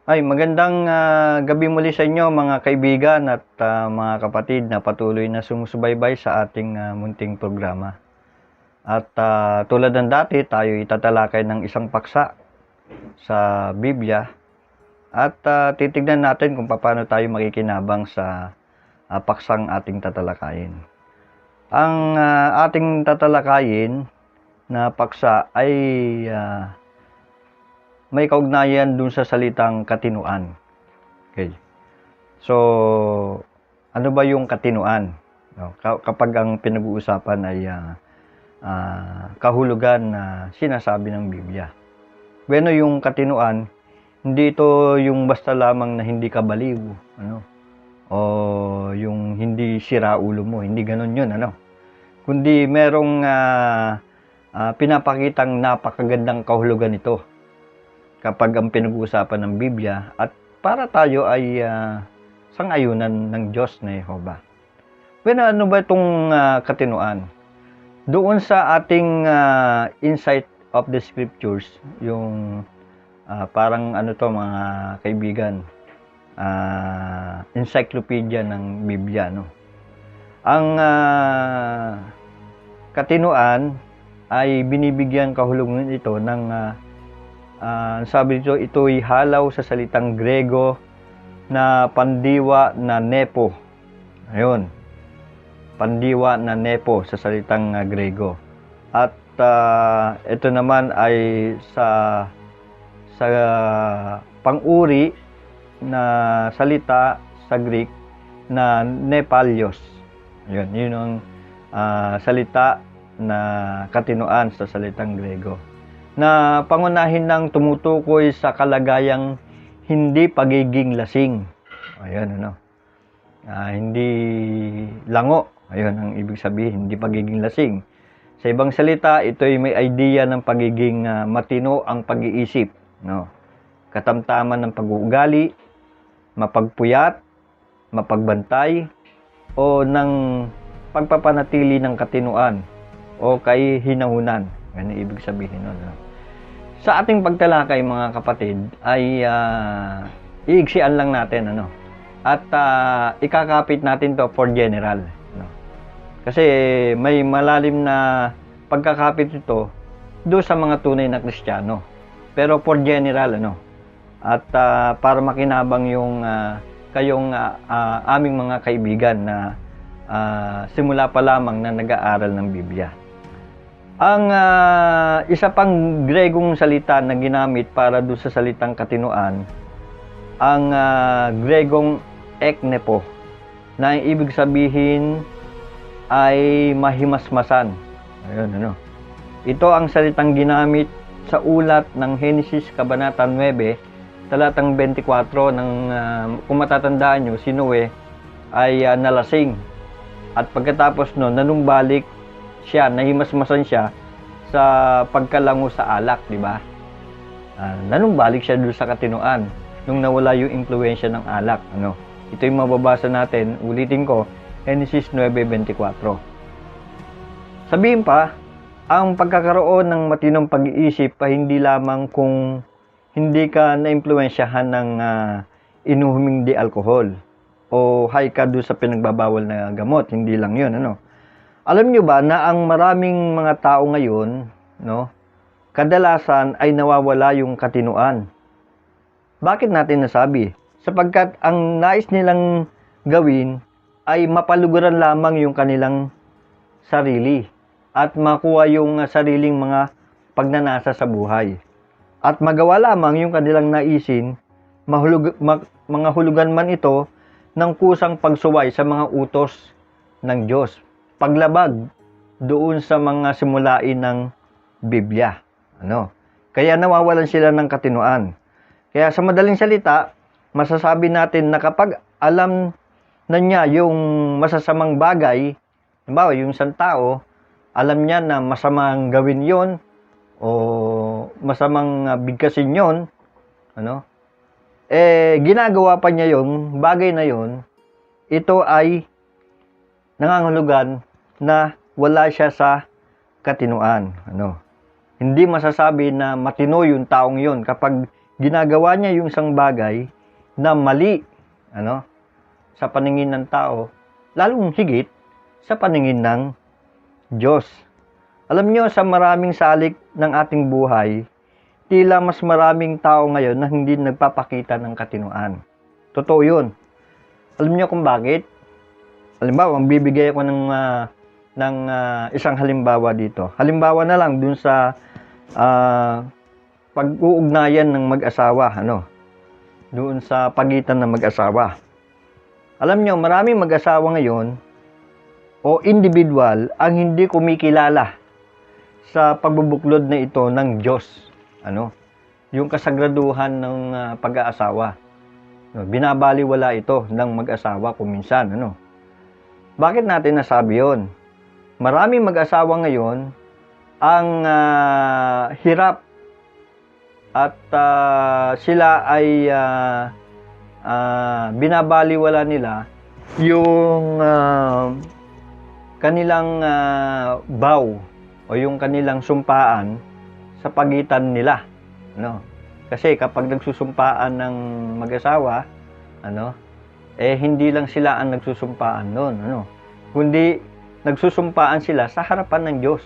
Ay, magandang gabi muli sa inyo mga kaibigan at mga kapatid na patuloy na sumusubaybay sa ating munting programa. At tulad ng dati, tayo itatalakay ng isang paksa sa Biblia at titignan natin kung paano tayo makikinabang sa paksang ating tatalakayin. Ang ating tatalakayin na paksa ay may kaugnayan dun sa salitang katinuan. Okay. So, ano ba yung katinuan? No, kapag ang pinag-uusapan ay kahulugan na sinasabi ng Biblia. Bueno, yung katinuan, hindi ito yung basta lamang na hindi ka baliw, ano? O yung hindi sira ulo mo, hindi ganoon yun, ano? Kundi merong pinapakitang napakagandang kahulugan ito kapag ang pinag-uusapan ng Biblia at para tayo ay sang-ayunan ng Diyos na Jehovah. Bueno, ano ba itong katinuan? Doon sa ating insight of the scriptures, yung parang ano to mga kaibigan, encyclopedia ng Biblia, no? Ang katinuan ay binibigyan kahulugan ito ng sabi dito, ito'y halaw sa salitang Grego na pandiwa na nepo. Ayun. Pandiwa na nepo sa salitang Grego. At ito naman ay sa pang-uri na salita sa Greek na nepalios. Yun ang salita na katinuan sa salitang Grego, na pangunahin ng tumutukoy sa kalagayang hindi pagiging lasing. Ayun, ano. Hindi lango. Ayun ang ibig sabihin, hindi pagiging lasing. Sa ibang salita, ito ay may idea ng pagiging matino ang pag-iisip, no? Katamtaman ng pag-uugali, mapagpuyat, mapagbantay, o ng pagpapanatili ng katinuan o kahihinahunan. Yan ang ibig sabihin nun, no? Sa ating pagtalakay mga kapatid ay iigsian lang natin, ano, at ikakapit natin to for general, no? Kasi may malalim na pagkakapit ito do sa mga tunay na Kristiyano, pero for general, ano, at para makinabang yung kayong aming mga kaibigan na simula pa lamang na nag-aaral ng Biblia. Ang isa pang Gregong salita na ginamit para doon sa salitang katinuan, ang Gregong eknepo, na ang ibig sabihin ay mahimasmasan. Ayun, ano. Ito ang salitang ginamit sa ulat ng Henesis Kabanata 9, talatang 24, ng kung matatandaan nyo, si Noe ay nalasing. At pagkatapos no, nanumbalik siya, nahimasmasan siya sa pagkalango sa alak, di ba? Nanumbalik siya doon sa katinuan nung nawala yung impluwensya ng alak, ano. Ito yung mababasa natin, ulitin ko, Genesis 9:24. Sabihin pa, ang pagkakaroon ng matinong pag-iisip ay hindi lamang kung hindi ka naimpluwensyahan ng inuhuming di alcohol o high ka doon sa pinagbabawal na gamot, hindi lang yun, ano. Alam nyo ba na ang maraming mga tao ngayon, no, kadalasan ay nawawala yung katinuan. Bakit natin nasabi? Sapagkat ang nais nilang gawin ay mapaluguran lamang yung kanilang sarili at makuha yung sariling mga pagnanasa sa buhay. At magawa lamang yung kanilang naisin, mga hulugan man ito ng kusang pagsuway sa mga utos ng Diyos. Paglabag doon sa mga simulain ng Biblia, ano. Kaya nawawalan sila ng katinuan. Kaya sa madaling salita, masasabi natin na kapag alam na niya yung masasamang bagay, halimbawa yung isang tao, alam niya na masamang gawin yon o masamang bigkasin yon, ano, ginagawa pa niya yung bagay na yon, ito ay nangangahulugan na wala siya sa katinuan, ano. Hindi masasabi na matino yung taong yon kapag ginagawa niya yung isang bagay na mali, sa paningin ng tao, lalong higit sa paningin ng Diyos. Alam niyo, sa maraming salik ng ating buhay, tila mas maraming tao ngayon na hindi nagpapakita ng katinuan. Totoo yun. Alam niyo kung bakit? Halimbawa, bibigay ako ng isang halimbawa dito. Halimbawa na lang dun sa pag-uugnayan ng mag-asawa, doon sa pagitan ng mag-asawa. Alam niyo, maraming mag-asawa ngayon o individual ang hindi kumikilala sa pagbubuklod na ito ng Diyos. Yung kasagraduhan ng pag-aasawa. Binabaliwala ito ng mag-asawa kuminsan. Bakit natin nasabi yun? Maraming mag-asawa ngayon ang hirap at sila ay binabaliwala nila yung kanilang vow o yung kanilang sumpaan sa pagitan nila. Kasi kapag nagsusumpaan ng mag-asawa, hindi lang sila ang nagsusumpaan noon, kundi nagsusumpaan sila sa harapan ng Diyos,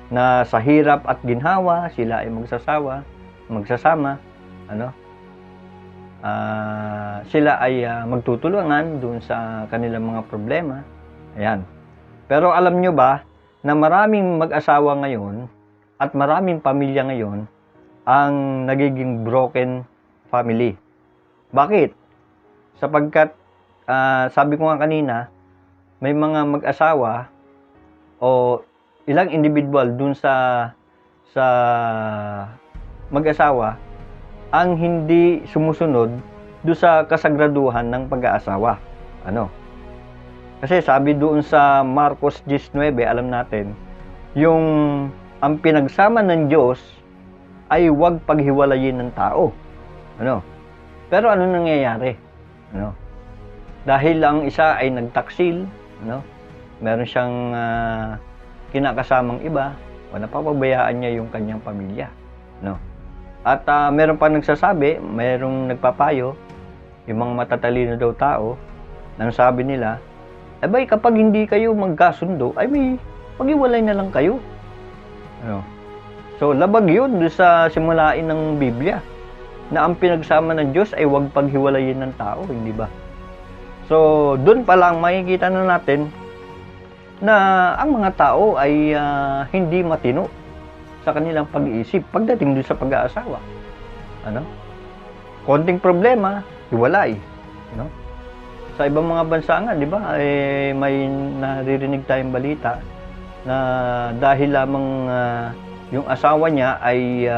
na sa hirap at ginhawa sila ay magsasama, sila ay magtutulungan dun sa kanilang mga problema. Ayan. Pero alam nyo ba na maraming mag-asawa ngayon at maraming pamilya ngayon ang nagiging broken family. Bakit? Sapagkat sabi ko nga kanina, may mga mag-asawa o ilang individual dun sa mag-asawa ang hindi sumusunod dun sa kasagraduhan ng pag-aasawa. Kasi sabi doon sa Marcos 19, alam natin, yung ang pinagsama ng Diyos ay huwag paghiwalayin ng tao. Pero ano nangyayari? Dahil ang isa ay nagtaksil, meron siyang kinakasamang iba, o napapabayaan niya yung kanyang pamilya. At meron pa nagsasabi, merong nagpapayo, yung mga matatalino daw tao, nang sabi nila, kapag hindi kayo magkasundo, may maghiwalay na lang kayo. So, labag yun doon sa simulain ng Biblia, na ang pinagsama ng Diyos ay huwag paghiwalayin ng tao, hindi ba? So, doon pa lang makikita na natin na ang mga tao ay hindi matino sa kanilang pag-iisip pagdating doon sa pag-aasawa. Konting problema, hiwalay. Sa ibang mga bansa nga, di ba, may naririnig tayong balita na dahil lamang yung asawa niya ay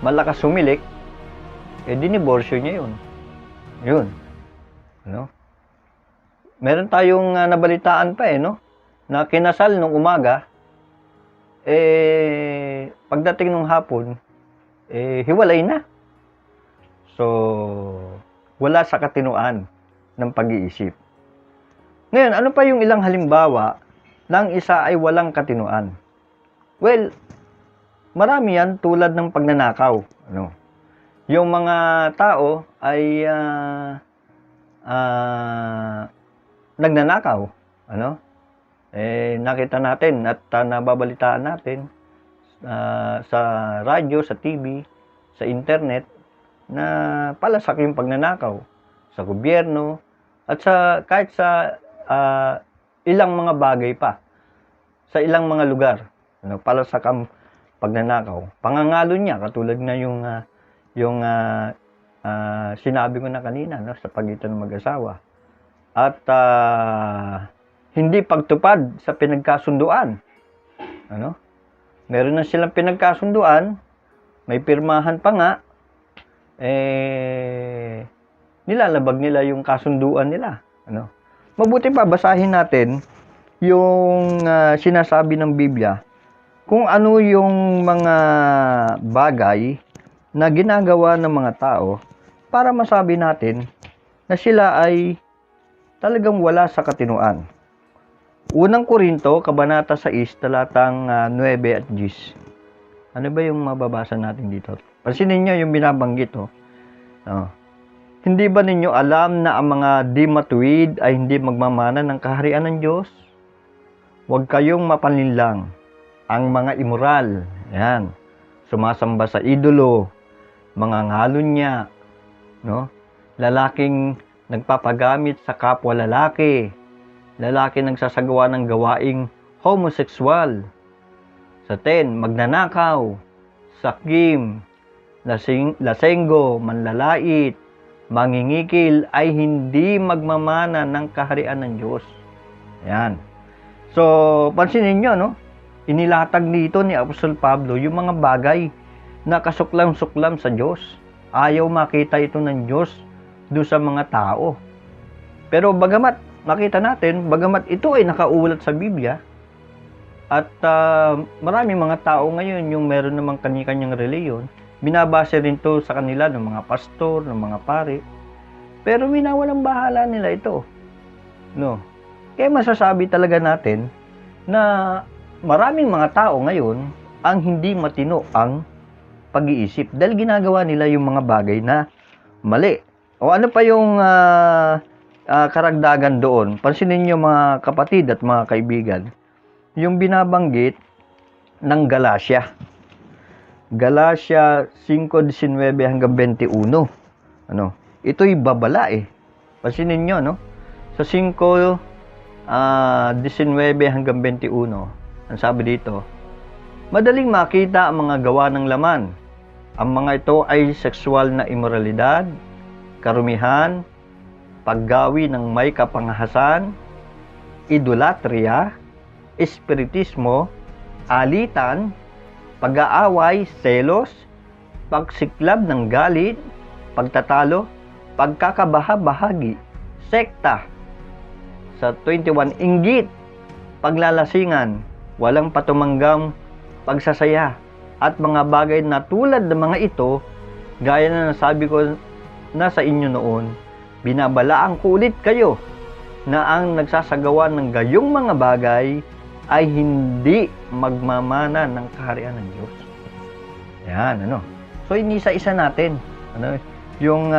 malakas sumilik, diniborsyo niya yun. Meron tayong nabalitaan pa na kinasal nung umaga, pagdating nung hapon, hiwalay na. So, wala sa katinuan ng pag-iisip. Ngayon, ano pa yung ilang halimbawa ng isa ay walang katinuan? Well, marami yan tulad ng pagnanakaw. Yung mga tao ay nagnanakaw. Nakita natin at nababalitaan natin sa radyo, sa TV, sa internet, na palasak yung pagnanakaw sa gobyerno at kahit sa ilang mga bagay pa, sa ilang mga lugar. Palasak ang pagnanakaw. Pangangalo niya, katulad na yung sinabi ko na kanina, sa pagitan ng mag-asawa. At hindi pagtupad sa pinagkasunduan. Meron na silang pinagkasunduan, may pirmahan pa nga, nilalabag nila yung kasunduan nila. Mabuti pa, basahin natin yung sinasabi ng Biblia kung ano yung mga bagay na ginagawa ng mga tao para masabi natin na sila ay talagang wala sa katinuan. Unang Korinto, Kabanata 6, talatang 9 at 10. Ano ba yung mababasa natin dito? Pansinin niyo yung binabanggit, oh. Oh. Hindi ba ninyo alam na ang mga di matuwid ay hindi magmamana ng kaharian ng Diyos? Huwag kayong mapalinlang. Ang mga immoral, yan, sumasamba sa idolo, mga ngalunya, no? Lalaking nagpapagamit sa kapwa lalaki, lalaki nagsasagawa ng gawaing homosexual. Sa 10, magnanakaw, sakim, lasenggo, manlalait, mangingikil ay hindi magmamana ng kaharian ng Diyos. Yan. So, pansinin nyo, no? Inilatag dito ni Apostol Pablo yung mga bagay na kasuklam-suklam sa Diyos. Ayaw makita ito ng Diyos doon sa mga tao. Pero bagamat, makita natin, bagamat ito ay nakaulat sa Biblia, at maraming mga tao ngayon yung meron namang kanya-kanyang reliyon, binabase rin to sa kanila ng mga pastor, ng mga pari. Pero winawalang bahala nila ito. No? Kaya masasabi talaga natin na maraming mga tao ngayon ang hindi matino ang pag-iisip dahil ginagawa nila yung mga bagay na mali. O ano pa yung karagdagan doon? Pansinin niyo mga kapatid at mga kaibigan, yung binabanggit ng Galatia. Galatia 5:19 hanggang 21. Ano? Ito'y babala eh. Pansinin niyo, no? Sa 5:19 hanggang 21, ang sabi dito, madaling makita ang mga gawa ng laman. Ang mga ito ay sexual na immoralidad, karumihan, paggawi ng may kapangahasan, idolatria, espiritismo, alitan, pag-aaway, selos, pagsiklab ng galit, pagtatalo, pagkakabaha-bahagi, sekta. Sa 21, inggit, paglalasingan, walang patumanggam, pagsasaya, at mga bagay na tulad ng mga ito, gaya na nasabi ko na sa inyo noon, binabalaan ko ulit kayo na ang nagsasagawa ng gayong mga bagay ay hindi magmamana ng kaharian ng Diyos. Yan, ano. So, inisa-isa natin, ano, yung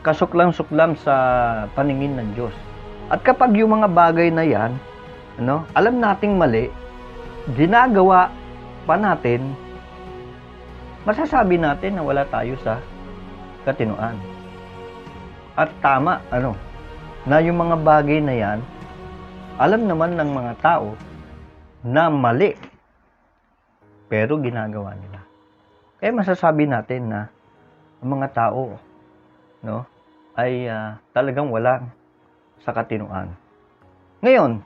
kasuklam-suklam sa paningin ng Diyos. At kapag yung mga bagay na yan, ano, alam nating mali, ginagawa pa natin, masasabi natin na wala tayo sa katinuan. At tama, ano, na yung mga bagay na yan, alam naman ng mga tao na mali, pero ginagawa nila. Kaya masasabi natin na ang mga tao, no, ay talagang walang sa katinuan. Ngayon,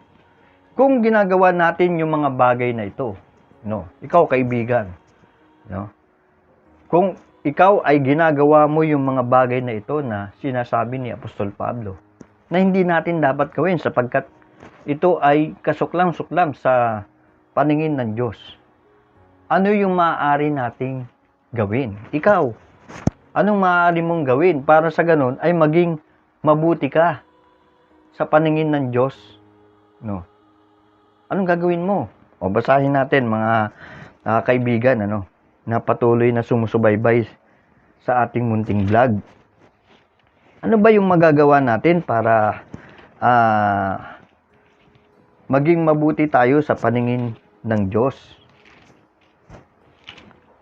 kung ginagawa natin yung mga bagay na ito, no, ikaw kaibigan, no, kung ikaw ay ginagawa mo yung mga bagay na ito na sinasabi ni Apostol Pablo, na hindi natin dapat gawin sapagkat ito ay kasuklam-suklam sa paningin ng Diyos. Ano yung maaari nating gawin? Ikaw, anong maaari mong gawin para sa ganun ay maging mabuti ka sa paningin ng Diyos? No. Anong gagawin mo? O basahin natin mga kaibigan, ano, na patuloy na sumusubaybay sa ating munting vlog. Ano ba yung magagawa natin para maging mabuti tayo sa paningin ng Diyos?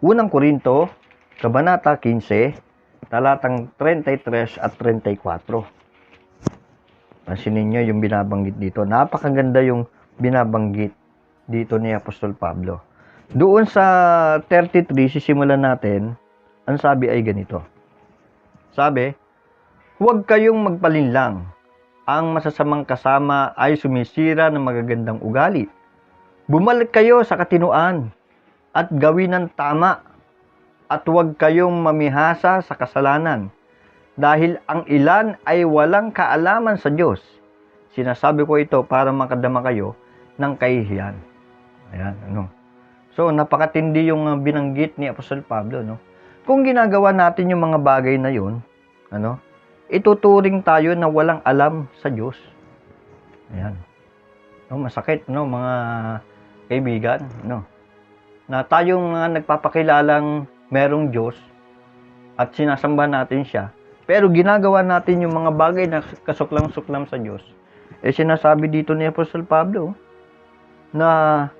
Unang Korinto, Kabanata 15, talatang 33 at 34. Pansinin nyo yung binabanggit dito. Napakaganda yung binabanggit dito ni Apostol Pablo. Doon sa 33, sisimulan natin, ang sabi ay ganito. Sabi, huwag kayong magpalinlang. Ang masasamang kasama ay sumisira ng magagandang ugali. Bumalik kayo sa katinuan at gawin ng tama at huwag kayong mamihasa sa kasalanan dahil ang ilan ay walang kaalaman sa Diyos. Sinasabi ko ito para makadama kayo ng kahihiyan. Ayan, ano. So, napakatindi yung binanggit ni Apostol Pablo, no? Kung ginagawa natin yung mga bagay na yun, ano, ituturing tayo na walang alam sa Diyos. Ayan. No, masakit, no, mga kaibigan, no, na tayong nagpapakilalang merong Diyos at sinasamba natin siya, pero ginagawa natin yung mga bagay na kasuklam-suklam sa Diyos, sinasabi dito ni Apostol Pablo na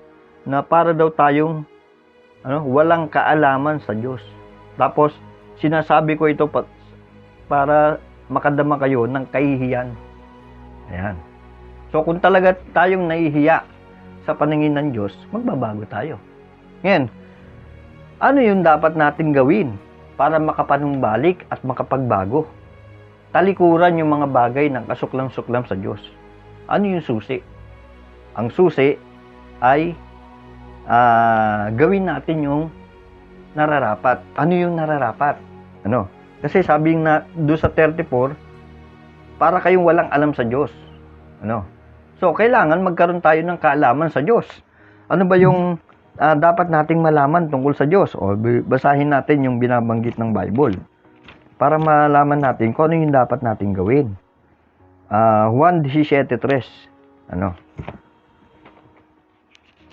para daw tayong walang kaalaman sa Diyos. Tapos sinasabi ko ito para makadama kayo ng kahihiyan. Ayan. So kung talaga tayong nahihiya sa paningin ng Diyos, magbabago tayo. Ngayon, ano yung dapat natin gawin para makapanumbalik at makapagbago? Talikuran yung mga bagay ng kasuklam-suklam sa Diyos. Ano yung susi? Ang susi ay gawin natin yung nararapat. Ano yung nararapat? Kasi sabi na doon sa 34, para kayong walang alam sa Diyos. So, kailangan magkaroon tayo ng kaalaman sa Diyos. Ano ba yung dapat nating malaman tungkol sa Diyos? O, basahin natin yung binabanggit ng Bible para malaman natin kung ano yung dapat nating gawin. Juan 17:3.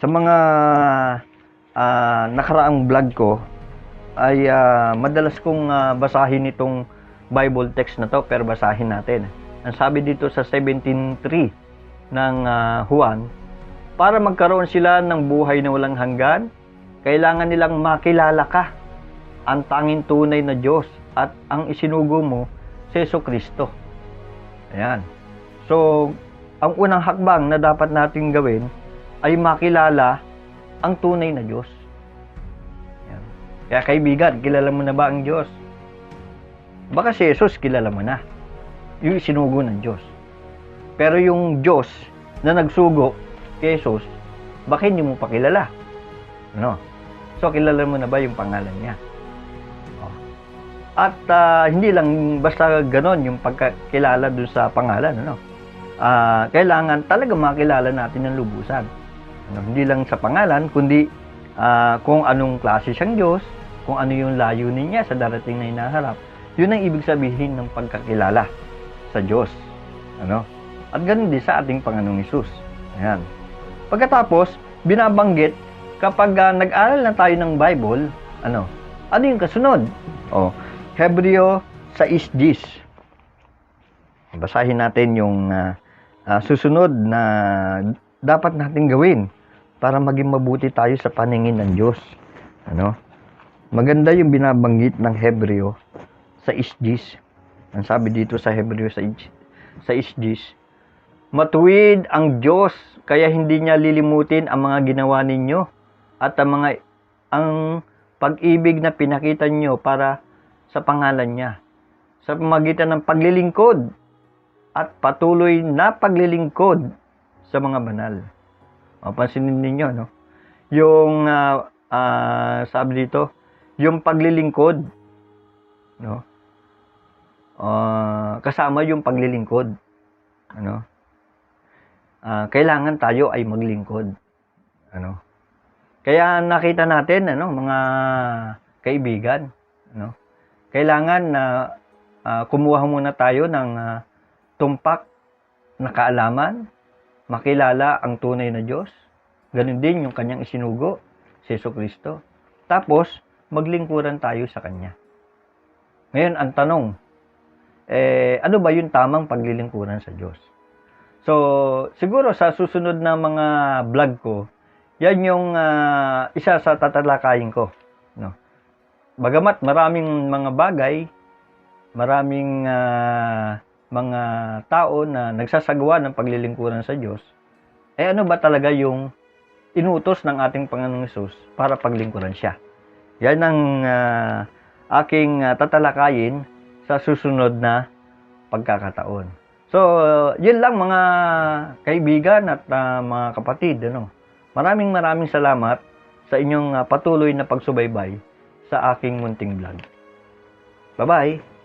Sa mga nakaraang vlog ko ay madalas kong basahin itong Bible text na to, pero basahin natin. Ang sabi dito sa 17:3 ng Juan, para magkaroon sila ng buhay na walang hanggan, kailangan nilang makilala ka, ang tanging tunay na Diyos, at ang isinugo mo si Jesucristo. Ayan. So, ang unang hakbang na dapat nating gawin ay makilala ang tunay na Diyos. Ayan. Kaya kaibigan, kilala mo na ba ang Diyos? Baka si Jesus kilala mo na, yung isinugo ng Diyos. Pero yung Diyos na nagsugo kay Jesus, baka hindi mo pa kilala. So, kilala mo na ba yung pangalan niya? At hindi lang basta ganon yung pagkakilala dun sa pangalan. Kailangan talaga makilala natin ng lubusan. Hindi lang sa pangalan, kundi kung anong klase siyang Diyos, kung ano yung layunin niya sa darating na hinaharap. Yun ang ibig sabihin ng pagkakilala sa Diyos. At ganun din sa ating Panginoong Hesus. Ayan. Pagkatapos, binabanggit, kapag nag-aral na tayo ng Bible, ano yung kasunod? Hebreo 6:10. Basahin natin yung susunod na dapat natin gawin para maging mabuti tayo sa paningin ng Diyos. Maganda yung binabanggit ng Hebreo 6:10. Ang sabi dito sa Hebreo 6:10, matuwid ang Diyos, kaya hindi niya lilimutin ang mga ginawa ninyo at ang pag-ibig na pinakita niyo para sa pangalan niya, sa pamamagitan ng paglilingkod at patuloy na paglilingkod sa mga banal. Pansinin ninyo, yung sabi dito, yung paglilingkod, kasama yung paglilingkod. Kailangan tayo ay maglingkod. Kaya nakita natin, mga kaibigan, kailangan na kumuha muna tayo ng tumpak na kaalaman, makilala ang tunay na Diyos, ganun din yung kanyang isinugo, si Jesucristo. Tapos, maglingkuran tayo sa Kanya. Ngayon, ang tanong, ano ba yung tamang paglilingkuran sa Diyos? So, siguro sa susunod na mga vlog ko, yan yung isa sa tatalakayin ko. Bagamat maraming mga bagay, maraming mga tao na nagsasagawa ng paglilingkuran sa Diyos, ano ba talaga yung inutos ng ating Panginoong Hesus para paglingkuran siya? Yan ang aking tatalakayin sa susunod na pagkakataon. So, yun lang mga kaibigan at mga kapatid. Maraming salamat sa inyong patuloy na pagsubaybay sa aking munting vlog. Bye-bye!